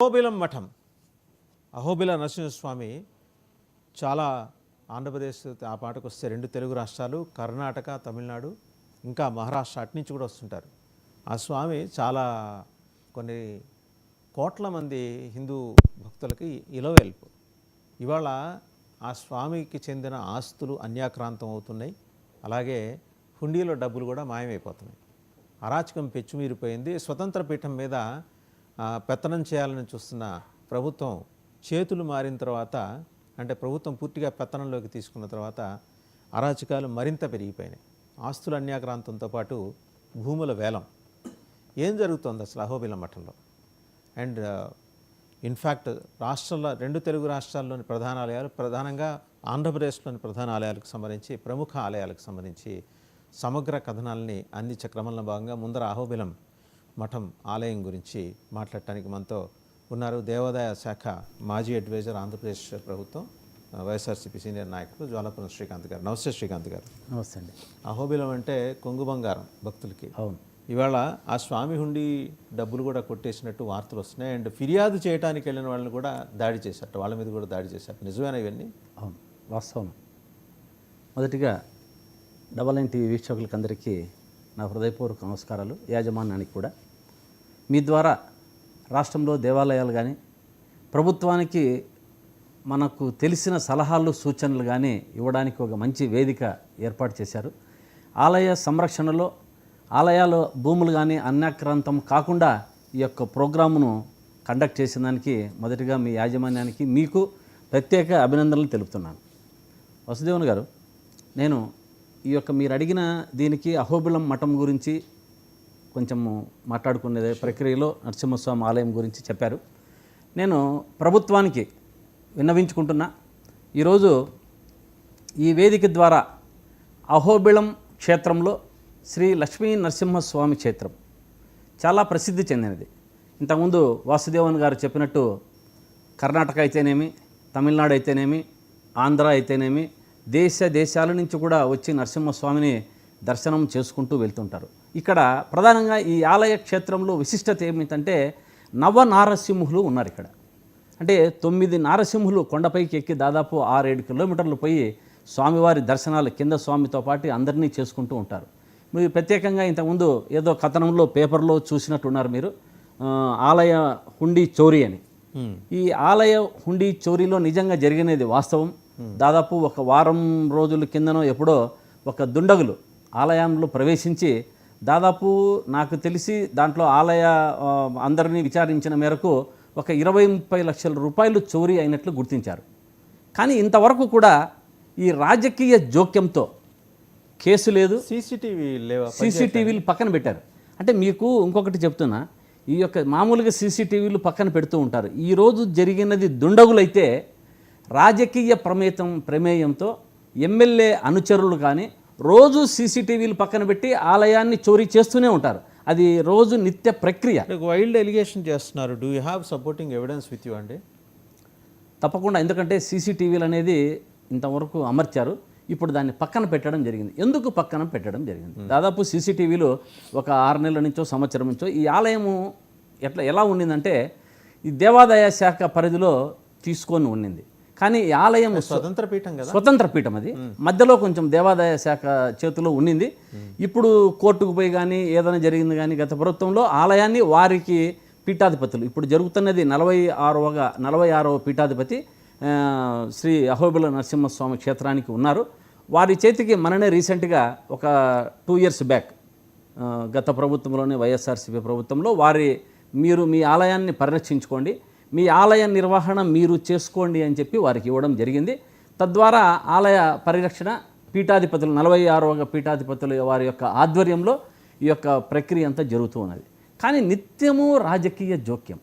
అహోబిలం మఠం అహోబిల నరసింహస్వామి చాలా ఆంధ్రప్రదేశ్ ఆ పాటకు వస్తే 2 తెలుగు రాష్ట్రాలు కర్ణాటక తమిళనాడు ఇంకా మహారాష్ట్ర అటు నుంచి కూడా వస్తుంటారు. ఆ స్వామి చాలా కొన్ని కోట్ల మంది హిందూ భక్తులకి ఇలవేల్పు. ఇవాళ ఆ స్వామికి చెందిన ఆస్తులు అన్యాక్రాంతం అవుతున్నాయి. అలాగే హుండీలో డబ్బులు కూడా మాయమైపోతున్నాయి. అరాచకం పెచ్చుమీరిపోయింది. స్వతంత్ర పీఠం మీద పెత్తనం చేయాలని చూస్తున్న ప్రభుత్వం చేతులు మారిన తర్వాత, అంటే ప్రభుత్వం పూర్తిగా పెత్తనంలోకి తీసుకున్న తర్వాత అరాచకాలు మరింత పెరిగిపోయినాయి. ఆస్తుల అన్యాక్రాంతంతో పాటు భూముల వేలం. ఏం జరుగుతుంది అసలు అహోబిలం మఠంలో? అండ్ ఇన్ఫ్యాక్ట్ రాష్ట్రంలో 2 తెలుగు రాష్ట్రాల్లోని ప్రధాన ఆలయాలు, ప్రధానంగా ఆంధ్రప్రదేశ్లోని ప్రధాన ఆలయాలకు సంబంధించి, ప్రముఖ ఆలయాలకు సంబంధించి సమగ్ర కథనాలని అందించే క్రమంలో భాగంగా ముందర అహోబిలం మఠం ఆలయం గురించి మాట్లాడటానికి మనతో ఉన్నారు దేవాదాయ శాఖ మాజీ అడ్వైజర్ ఆంధ్రప్రదేశ్ ప్రభుత్వం, వైఎస్ఆర్సీపీ సీనియర్ నాయకులు జ్వాలపురం శ్రీకాంత్ గారు. నమస్తే శ్రీకాంత్ గారు. నమస్తే అండి. అహోబిలం అంటే కొంగు బంగారం భక్తులకి. అవును. ఇవాళ ఆ స్వామి హుండీ డబ్బులు కూడా కొట్టేసినట్టు వార్తలు వస్తున్నాయి. అండ్ ఫిర్యాదు చేయడానికి వెళ్ళిన వాళ్ళని కూడా దాడి చేశారు, వాళ్ళ మీద కూడా దాడి చేశారు. నిజమేనా ఇవన్నీ? అవును, వాస్తవం. మొదటిగా డబల్ టీవీ వీక్షకులకి అందరికీ నా హృదయపూర్వక నమస్కారాలు. యాజమాన్యానికి కూడా మీ ద్వారా రాష్ట్రంలో దేవాలయాలు కానీ ప్రభుత్వానికి మనకు తెలిసిన సలహాలు సూచనలు కానీ ఇవ్వడానికి ఒక మంచి వేదిక ఏర్పాటు చేశారు. ఆలయ సంరక్షణలో ఆలయాల భూములు కానీ అన్యాక్రాంతం కాకుండా ఈ యొక్క ప్రోగ్రామును కండక్ట్ చేసిన దానికి మొదటిగా మీ యాజమాన్యానికి మీకు ప్రత్యేక అభినందనలు తెలుపుతున్నాను. వసుదేవన్ గారు, నేను ఈ యొక్క మీరు అడిగిన దీనికి అహోబిలం మఠం గురించి కొంచెం మాట్లాడుకునే ప్రక్రియలో నరసింహస్వామి ఆలయం గురించి చెప్పారు. నేను ప్రభుత్వానికి విన్నవించుకుంటున్నా, ఈరోజు ఈ వేదిక ద్వారా అహోబిలం క్షేత్రంలో శ్రీ లక్ష్మీ నరసింహస్వామి క్షేత్రం చాలా ప్రసిద్ధి చెందినది. ఇంతకుముందు వాసుదేవన్ గారు చెప్పినట్టు కర్ణాటక అయితేనేమి, తమిళనాడు అయితేనేమి, ఆంధ్ర అయితేనేమి, దేశాల నుంచి కూడా వచ్చి నరసింహస్వామిని దర్శనం చేసుకుంటూ వెళ్తుంటారు. ఇక్కడ ప్రధానంగా ఈ ఆలయ క్షేత్రంలో విశిష్టత ఏమిటంటే నవనారసింహులు ఉన్నారు ఇక్కడ. అంటే 9 నారసింహులు కొండపైకి ఎక్కి దాదాపు 6-7 కిలోమీటర్లు పోయి స్వామివారి దర్శనాలు కింద స్వామితో పాటు అందరినీ చేసుకుంటూ ఉంటారు. మీరు ప్రత్యేకంగా ఇంతకుముందు ఏదో కథనంలో పేపర్లో చూసినట్టున్నారు మీరు, ఆలయ హుండీ చోరీ అని. ఈ ఆలయ హుండీ చోరీలో నిజంగా జరిగినది వాస్తవం. దాదాపు ఒక వారం రోజుల కిందనో ఎప్పుడో ఒక దుండగులు ఆలయంలో ప్రవేశించి దాదాపు నాకు తెలిసి దాంట్లో ఆలయ అందరినీ విచారించిన మేరకు ఒక 20-30 లక్షల రూపాయలు చోరీ అయినట్లు గుర్తించారు. కానీ ఇంతవరకు కూడా ఈ రాజకీయ జోక్యంతో కేసు లేదు, సీసీటీవీలు పక్కన పెట్టారు. అంటే మీకు ఇంకొకటి చెప్తున్నా, ఈ యొక్క మామూలుగా సీసీటీవీలు పక్కన పెడుతూ ఉంటారు. ఈరోజు జరిగినది దుండగులైతే రాజకీయ ప్రమేయంతో ఎమ్మెల్యే అనుచరులు కానీ రోజు సీసీటీవీలు పక్కన పెట్టి ఆలయాన్ని చోరీ చేస్తూనే ఉంటారు. అది రోజు నిత్య ప్రక్రియ. వైల్డ్ ఎలిగేషన్ చేస్తున్నారు. Do you have supporting evidence with you అండి? తప్పకుండా, ఎందుకంటే సీసీటీవీలు అనేది ఇంతవరకు అమర్చారు. ఇప్పుడు దాన్ని పక్కన పెట్టడం జరిగింది. ఎందుకు పక్కన పెట్టడం జరిగింది? దాదాపు సీసీటీవీలు ఒక 6 నెలల నుంచో సంవత్సరం నుంచో ఈ ఆలయము ఎలా ఉండిందంటే ఈ దేవాదాయ శాఖ పరిధిలో తీసుకొని ఉండింది. కానీ ఈ ఆలయం స్వతంత్ర పీఠం కదా, స్వతంత్ర పీఠం. అది మధ్యలో కొంచెం దేవాదాయ శాఖ చేతిలో ఉండింది. ఇప్పుడు కోర్టుకు పోయి కానీ ఏదైనా జరిగింది కానీ గత ప్రభుత్వంలో ఆలయాన్ని వారికి పీఠాధిపతులు, ఇప్పుడు జరుగుతున్నది 46వ పీఠాధిపతి శ్రీ అహోబిల నరసింహస్వామి క్షేత్రానికి ఉన్నారు. వారి చేతికి మననే రీసెంట్గా ఒక 2 years బ్యాక్ గత ప్రభుత్వంలోనే వైఎస్ఆర్సీపీ ప్రభుత్వంలో మీరు మీ ఆలయాన్ని పరిరక్షించుకోండి, మీ ఆలయ నిర్వహణ మీరు చేసుకోండి అని చెప్పి వారికి ఇవ్వడం జరిగింది. తద్వారా ఆలయ పరిరక్షణ పీఠాధిపతులు 46వ పీఠాధిపతులు వారి యొక్క ఆధ్వర్యంలో ఈ యొక్క ప్రక్రియ అంతా జరుగుతూ ఉన్నది. కానీ నిత్యము రాజకీయ జోక్యం.